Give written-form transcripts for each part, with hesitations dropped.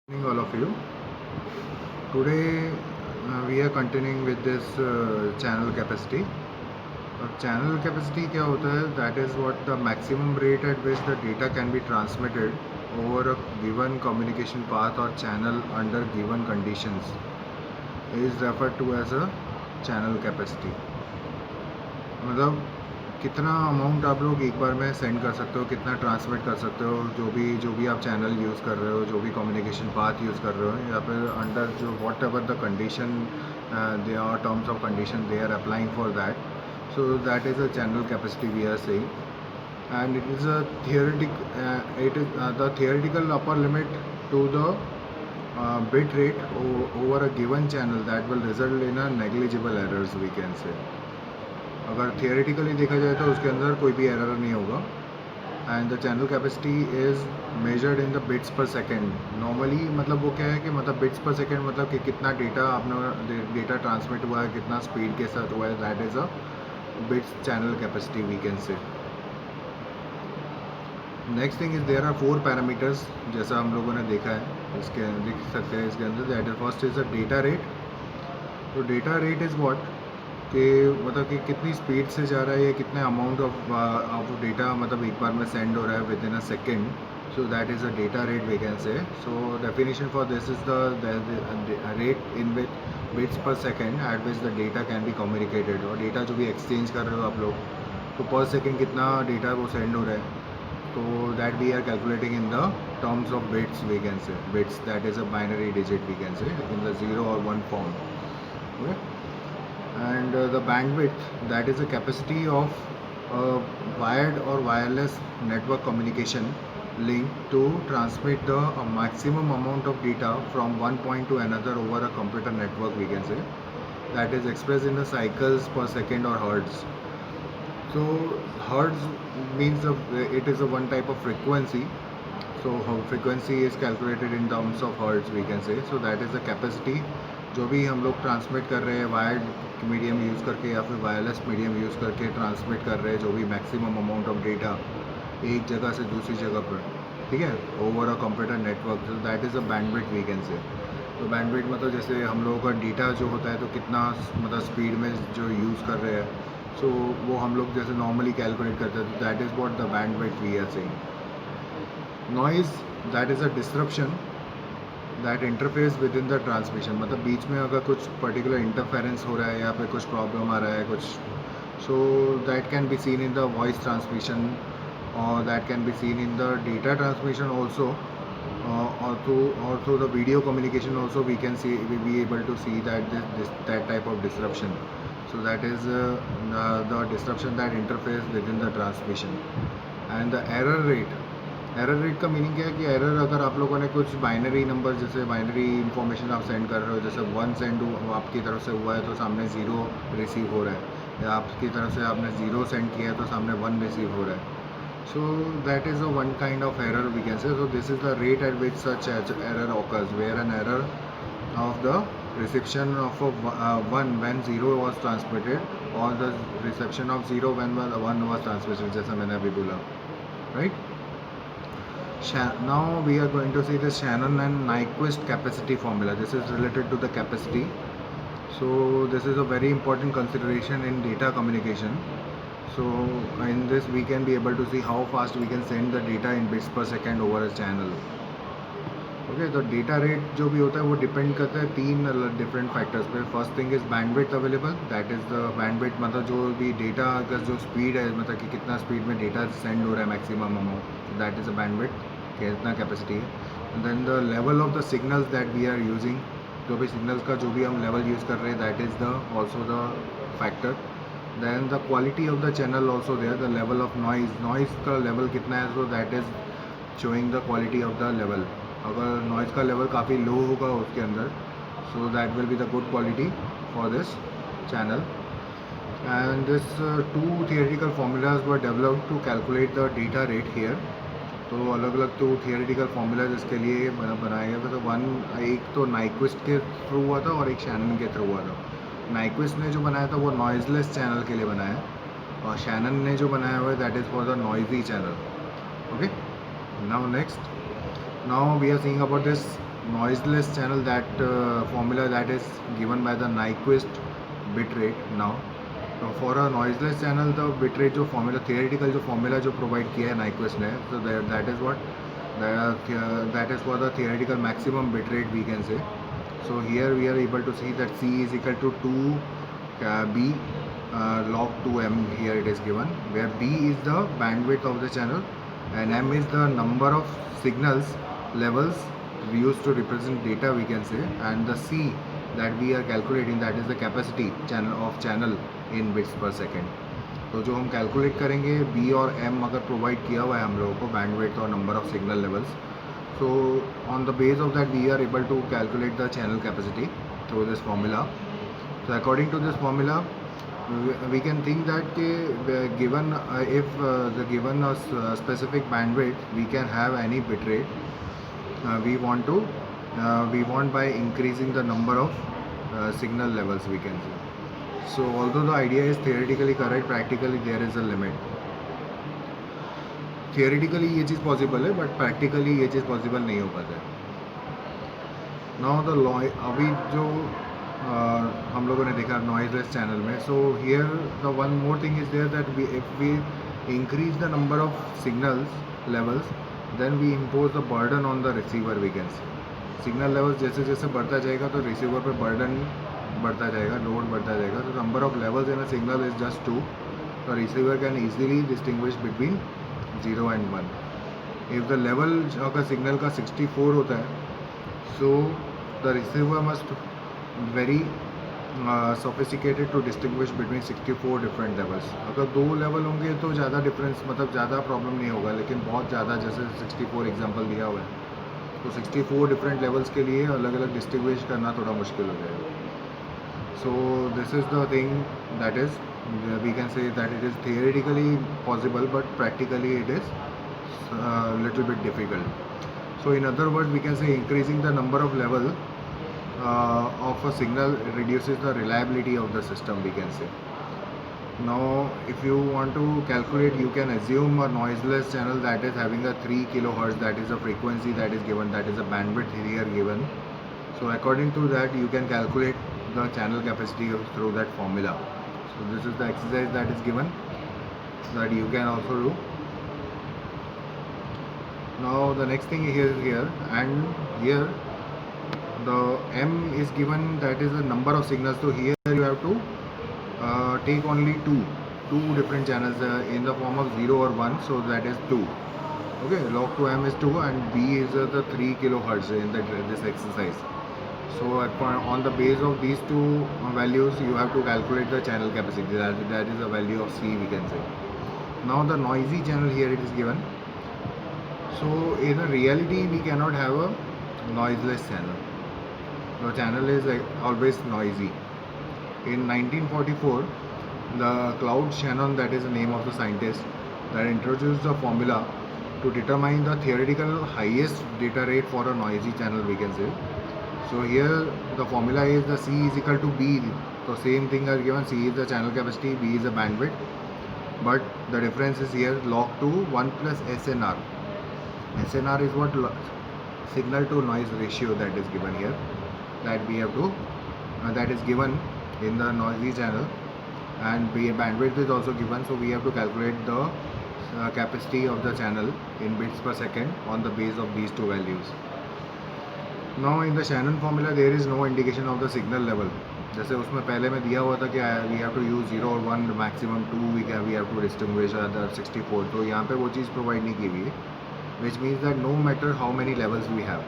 Morning, all of you. Today we are continuing with this channel capacity. Channel capacity क्या होता है? That is what the maximum rate at which the data can be transmitted over a given communication path or channel under given conditions is referred to as a channel capacity. मतलब कितना amount आप लोग एक बार में send कर सकते हो, कितना ट्रांसमिट कर सकते हो, जो भी आप चैनल यूज़ कर रहे हो, जो भी कम्युनिकेशन पाथ यूज़ कर रहे हो, या फिर अंडर जो whatever the condition they are terms of condition they are applying for that. So that is a channel capacity we are saying, and it is a the theoretical upper limit to the bit rate over a given channel that will result in a negligible errors, we can say. अगर theoretically देखा जाए तो उसके अंदर कोई भी error नहीं होगा. And the channel capacity is measured in the bits per second. Normally मतलब वो क्या है कि मतलब बिट्स पर सेकेंड मतलब कि कितना डेटा आपने डेटा ट्रांसमिट हुआ है, कितना स्पीड के साथ हुआ है, that is a bits channel capacity we can say. Next thing is there are 4 parameters जैसा हम लोगों ने देखा है, इसके देख सकते हैं इसके अंदर. That is first is a data rate. तो डेटा रेट इज़ व्हाट कि मतलब कि कितनी स्पीड से जा रहा है, या कितने अमाउंट ऑफ डेटा मतलब एक बार में सेंड हो रहा है within a second. So that is a data rate we can say. So definition for this is the rate in which bits per second at which the data can be communicated. और data जो भी exchange कर रहे हो आप लोग, तो पर सेकेंड कितना डेटा वो सेंड हो रहा है, तो that we are calculating in the terms of bits we can say. Bits that is a binary digit we can say in the 0 or 1 form. Okay. And the bandwidth, that is the capacity of wired or wireless network communication link to transmit the maximum amount of data from one point to another over a computer network, we can say. That is expressed in the cycles per second or hertz. So hertz means it is a one type of frequency. So frequency is calculated in terms of hertz, we can say. So that is the capacity जो भी हम लोग transmit कर रहे हैं wired medium use करके या फिर वायरलेस मीडियम यूज़ करके ट्रांसमिट कर रहे हैं जो भी मैक्सिमम अमाउंट ऑफ डेटा एक जगह से दूसरी जगह पर, ठीक है, ओवर अ कंप्यूटर नेटवर्क. तो that is a bandwidth we can say. तो बैंडविड्थ मतलब जैसे हम लोगों का डेटा जो होता है तो कितना मतलब स्पीड में जो यूज़ कर रहे हैं, सो वो हम लोग जैसे नॉर्मली कैलकुलेट करते हैं. तो that is what the bandwidth we are saying. Noise, that is a disruption that interface with in the transmission. मतलब बीच में अगर कुछ पर्टिकुलर इंटरफेरेंस हो रहा है या फिर कुछ प्रॉब्लम आ रहा है कुछ, so that can be seen in the voice transmission और that can be seen in the data transmission also, or through the video communication also we can see, we be able to see that that type of disruption. So that is the disruption that interferes within the transmission. And the error rate, error rate का meaning क्या है कि error अगर आप लोगों ने कुछ binary number जैसे बाइनरी इन्फॉर्मेशन आप सेंड कर रहे हो, जैसे 1 सेंड आपकी तरफ से हुआ है तो सामने 0 रिसीव हो रहा है, या आपकी तरफ से आपने 0 सेंड किया है तो सामने 1 रिसीव हो रहा है. So that is a one kind of error we can say. So this is the rate at which such error occurs where an error of the reception of 1 when 0 was transmitted or the reception of 0 when 1 was transmitted, जैसा मैंने अभी बोला, right? Now we are going to see the Shannon and Nyquist capacity formula. This is related to the capacity. So this is a very important consideration in data communication. So in this we can be able to see how fast we can send the data in bits per second over a channel. Okay. तो data rate जो भी होता है वो depend करता है 3 different factors पे. First thing is bandwidth available. That is the bandwidth मतलब जो भी डेटा का जो स्पीड है, मतलब कि कितना स्पीड में डेटा सेंड हो रहा है maximum amount, that is a bandwidth, कितना कैपेसिटी है. Then the level of the signals that we are using, जो भी सिग्नल्स का जो भी हम लेवल यूज़ कर रहे हैं, that is the also the factor. Then the quality of the channel also there. The level of noise का लेवल कितना है, so that is showing the quality of the level. अगर नॉइज़ का level काफ़ी low होगा उसके अंदर, so that will be the good quality for this channel. And this 2 theoretical formulas were developed to calculate the data rate here. तो अलग अलग 2 theoretical formulas इसके लिए बनाए गए थे. तो एक तो नाइक्विस्ट के थ्रू हुआ था और एक शैनन के थ्रू हुआ था. नाइक्विस्ट ने जो बनाया था वो नॉइज़लेस चैनल के लिए बनाया है, और शैनन ने जो बनाया हुआ है that is for the noisy channel. Okay. Now next, now we are seeing about this noiseless channel, that formula that is given by the Nyquist bit rate. Now for a noiseless channel, the bit rate जो formula theoretical जो formula जो provide किया है Nyquist ने, so that is what that is for the theoretical maximum bit rate we can say. So here we are able to see that C is equal to 2 B log 2M. Here it is given, where B is the bandwidth of the channel and M is the number of signals levels we used to represent data, we can say, and the C that we are calculating, that is the capacity channel in bits per second. तो जो हम calculate करेंगे B और M अगर provide किया हुआ है हम लोगों को बैंडविड्थ और number of signal levels, so on the base of that we are able to calculate the channel capacity through this formula. So according to this formula we can think that given if the given specific bandwidth, we can have any bit rate we want by increasing the number of signal levels, we can say. So although the idea is theoretically correct, practically there is a limit. Theoretically ये चीज़ possible है but practically ये चीज़ possible नहीं हो पाता है. Now the अभी जो हम लोगों ने देखा नॉइजलेस चैनल में, so here the one more thing is there that if we increase the number of signals levels, then we impose the burden on the receiver, we can say. Signal levels जैसे जैसे बढ़ता जाएगा तो receiver पर burden बढ़ता जाएगा, load बढ़ता जाएगा. तो number of levels in a signal is just 2. The receiver can easily distinguish between 0 and 1. If the level का सिग्नल का 64 होता है, so the receiver must very sophisticated to distinguish between 64 different levels. अगर 2 level होंगे तो ज़्यादा difference, मतलब ज़्यादा प्रॉब्लम नहीं होगा, लेकिन बहुत ज़्यादा जैसे 64 एग्जांपल दिया हुआ है, तो 64 डिफरेंट लेवल्स के लिए अलग अलग डिस्टिंग्विश करना थोड़ा मुश्किल हो जाएगा. So this is the thing that is, we can say that it is theoretically possible but practically it is little bit difficult. So in other words, we can say increasing the number of level of a signal reduces the reliability of the system, we can say. Now if you want to calculate, you can assume a noiseless channel that is having a 3 kilohertz, that is a frequency that is given, that is a bandwidth here given. So according to that you can calculate the channel capacity through that formula. So this is the exercise that is given that you can also do. Now the next thing is here, and here the M is given, that is the number of signals. So here you have to take only two different channels in the form of 0 or 1, so that is 2. Okay, log 2M is 2 and B is the 3 kilohertz in this exercise. So on the base of these two values you have to calculate the channel capacity, that is the value of C, we can say. Now the noisy channel, here it is given. So in a reality we cannot have a noiseless channel. The channel is always noisy. In 1944 the Claude Shannon, that is the name of the scientist, that introduced the formula to determine the theoretical highest data rate for a noisy channel, we can say. So here the formula is the C is equal to B. So same thing are given, C is the channel capacity, B is the bandwidth, but the difference is here log 2 1 plus SNR. SNR is what? Signal to noise ratio, that is given here, that we have to that is given in the noisy channel, and bandwidth is also given. So we have to calculate the capacity of the channel in bits per second on the base of these two values. Now in the Shannon formula there is no indication of the signal level. जैसे उसमें पहले में दिया हुआ था कि we have to use 0 और 1, maximum 2 we have to distinguish the 64. तो यहाँ पे वो चीज़ प्रोवाइड नहीं की हुई है, which means that no matter how many levels we have,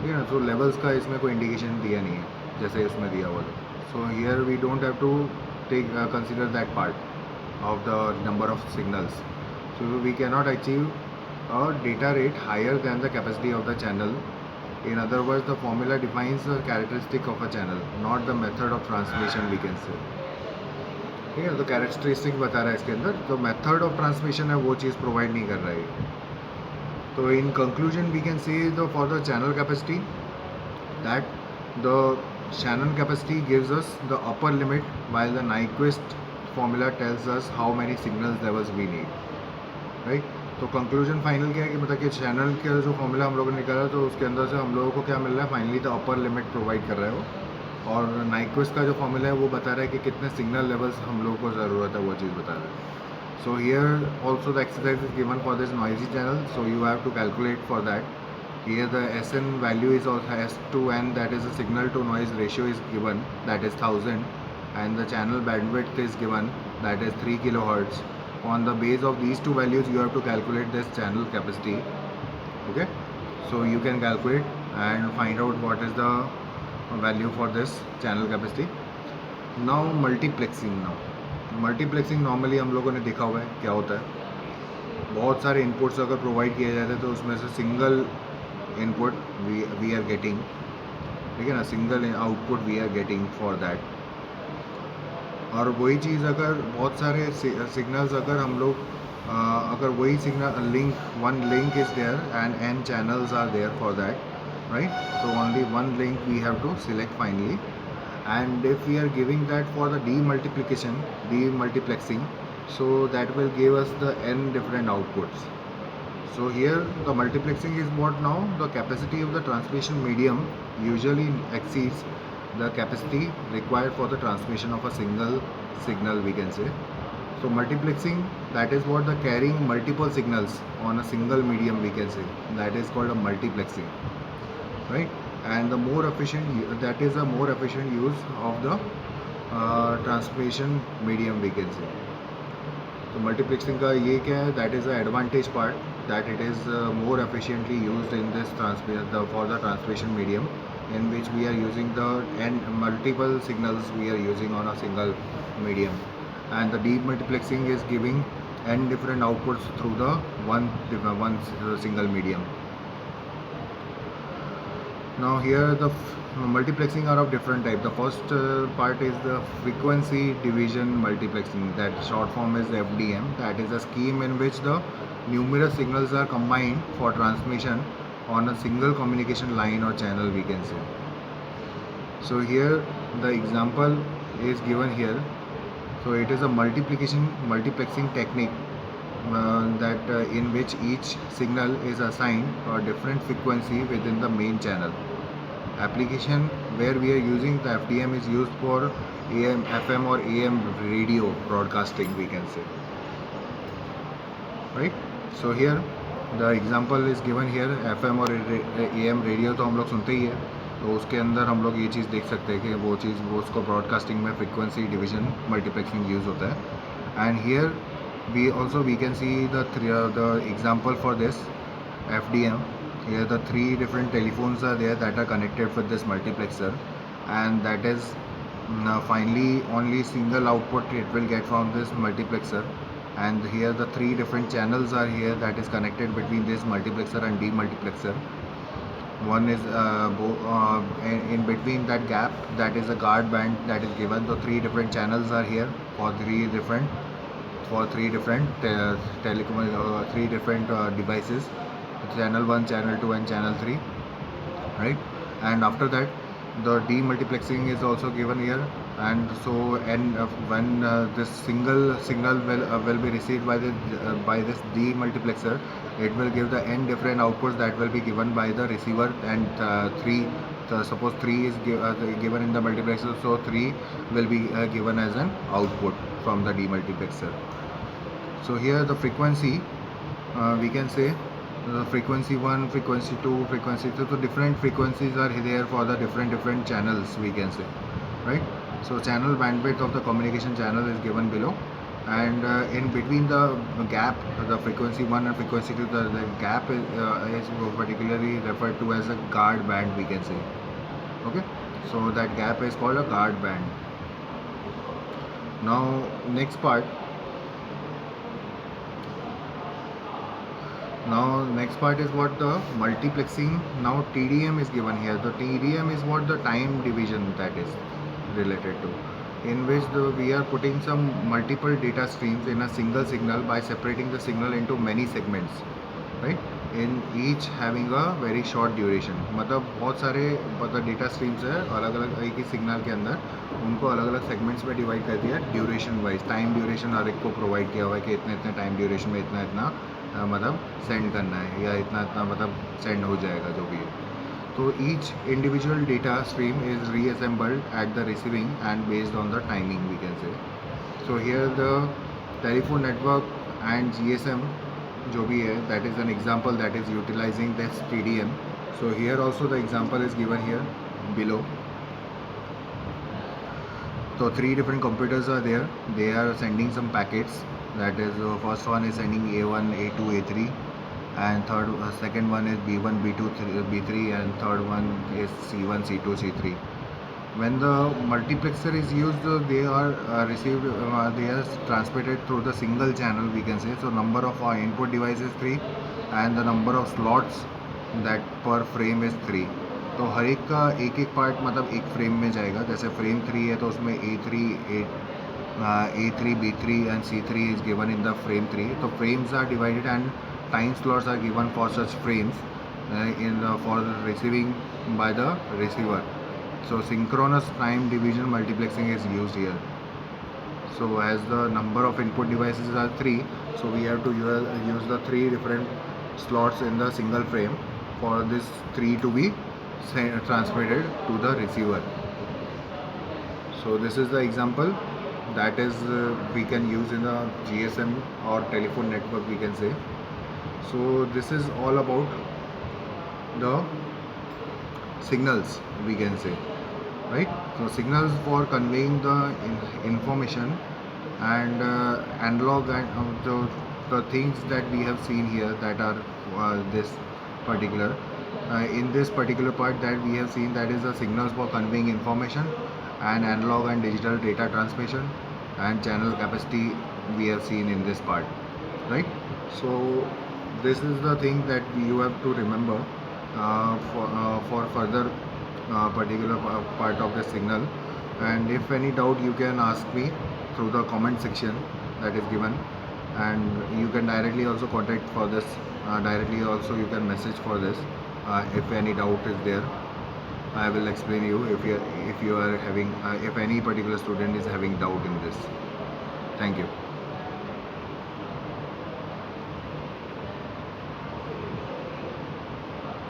ठीक है ना, so levels का इसमें कोई indication दिया नहीं है जैसे उसमें दिया हुआ था. So here we don't have to take consider that part of the number of signals. So we cannot achieve a data rate higher than the capacity of the channel. In other words, the formula defines the characteristic of a channel, not the method of transmission, we can say. ठीक है, तो characteristic बता रहा है इसके अंदर, तो method of transmission है वो चीज़ प्रोवाइड नहीं कर रहा है. तो in conclusion we can say for the channel capacity that the Shannon capacity gives us the upper limit, while the Nyquist formula tells us how many signals levels we need, right? तो conclusion final क्या है कि मतलब कि channel का जो formula हम लोगों ने निकाला तो उसके अंदर से हम लोगों को क्या मिल रहा है, finally the upper limit provide कर रहा है वो। और नाइक्विस्ट का जो फॉर्मूला है वो बता रहा है कि कितने सिग्नल लेवल्स हम लोगों को ज़रूरत है, वो चीज़ बता रहा है। So here also the exercise is given for this noisy channel, so you have to calculate for that. Here the SN value is also S2N, that is a signal to noise ratio is given, that is 1000, and the channel bandwidth is given, that is 3 kilohertz. On the base of these two values you have to calculate this channel capacity. Okay, so you can calculate and find out what is the value for this channel capacity. Now multiplexing. now multiplexing normally हम लोगों ने देखा हुआ है क्या होता है। बहुत सारे इनपुट्स अगर प्रोवाइड किए जाते हैं तो उसमें से single input we are getting, ठीक है ना, single output we are getting for that. और वही चीज़ अगर बहुत सारे सिग्नल्स अगर हम लोग अगर वही signal link, one link is there and n channels are there for that, right, so only one link we have to select finally. And if we are giving that for the demultiplexing, so that will give us the n different outputs. So here the multiplexing is what now the capacity of the transmission medium usually exceeds the capacity required for the transmission of a single signal, we can say. So multiplexing, that is what the carrying multiple signals on a single medium, we can say, that is called a multiplexing, right? And the more efficient, that is a more efficient use of the transmission medium, we can say. तो multiplexing का ये क्या है, that is the advantage part, that it is more efficiently used in this for the transmission medium in which we are using the and multiple signals we are using on a single medium, and the demultiplexing is giving n different outputs through the one single medium. Now here the multiplexing are of different type. The first part is the frequency division multiplexing, that short form is FDM. That is a scheme in which the numerous signals are combined for transmission on a single communication line or channel, we can say. So here the example is given here. So it is a multiplexing technique that in which each signal is assigned a different frequency within the main channel. Application where we are using the FDM is used for AM, FM or AM radio broadcasting, we can say, right? So here the example is given here, FM और AM radio तो हम लोग सुनते ही है, तो उसके अंदर हम लोग ये चीज़ देख सकते हैं कि वो चीज़ वो उसको ब्रॉडकास्टिंग में फ्रीक्वेंसी डिवीजन मल्टीप्लेक्सिंग यूज़ होता है। And here we can see the example for this FDM. Here the three different telephones are there that are connected with this multiplexer, and that is finally only single output it will get from this multiplexer. And here the three different channels are here that is connected between this multiplexer and demultiplexer. One is in between that gap, that is a guard band that is given. So three different channels are here for three different three different devices, channel 1, channel 2 and channel 3, right? And after that the demultiplexing is also given here, and so when this single signal will be received by this demultiplexer, it will give the n different outputs that will be given by the receiver, and suppose 3 is given in the multiplexer, so 3 will be given as an output from the demultiplexer. So here the frequency, we can say frequency 1, frequency 2, frequency 3, so different frequencies are there for the different channels, we can say, right? So channel bandwidth of the communication channel is given below, and in between the gap, the frequency 1 and frequency 2, the gap is particularly referred to as a guard band, we can say. Okay, so that gap is called a guard band. Now next part is what the multiplexing. Now TDM is given here. The TDM is what the time division that is related to, in which we are putting some multiple data streams in a single signal by separating the signal into many segments, right? In each having a very short duration. मतलब बहुत सारे मतलब data streams है अलग अलग एक ही signal के अंदर, उनको अलग अलग सेगमेंट्स में डिवाइड कर दिया ड्यूरेशन वाइज, टाइम ड्यूरेशन हर एक को प्रोवाइड किया हुआ है कि इतने इतने टाइम ड्यूरेशन में इतना इतना मतलब सेंड करना है या इतना इतना मतलब सेंड हो जाएगा जो भी है. तो each individual data stream is reassembled at the receiving and based on the timing, we can say. So here the telephone network and GSM जो भी है, that is an example that is utilizing this TDM. So here also the example is given here below. So 3 different computers are there. They are sending some packets. That is first one is sending A1, A2, A3, and second one is B1, B2, B3, and third one is C1, C2, C3. When the multiplexer is used, they are received, they are transmitted through the single channel, we can say. So number of input devices 3, and the number of slots that per frame is 3. तो हर एक का एक एक part मतलब एक frame में जाएगा. जैसे फ्रेम 3 है तो उसमें A3, B3 and C3 is given in the frame 3. So frames are divided and time slots are given for such frames for receiving by the receiver. So synchronous time division multiplexing is used here. So as the number of input devices are 3, so we have to use the 3 different slots in the single frame for this 3 to be transmitted to the receiver. So this is the example that is we can use in the GSM or telephone network, we can say. So this is all about the signals, we can say, right? So signals for conveying the information, and analog and the things that we have seen here that are this particular in this particular part that we have seen, that is the signals for conveying information and analog and digital data transmission and channel capacity we have seen in this part, right? So this is the thing that you have to remember for further particular part of the signal. And if any doubt, you can ask me through the comment section that is given, and you can directly also contact for this. Directly also you can message for this if any doubt is there. I will explain you if you are having if any particular student is having doubt in this. Thank you.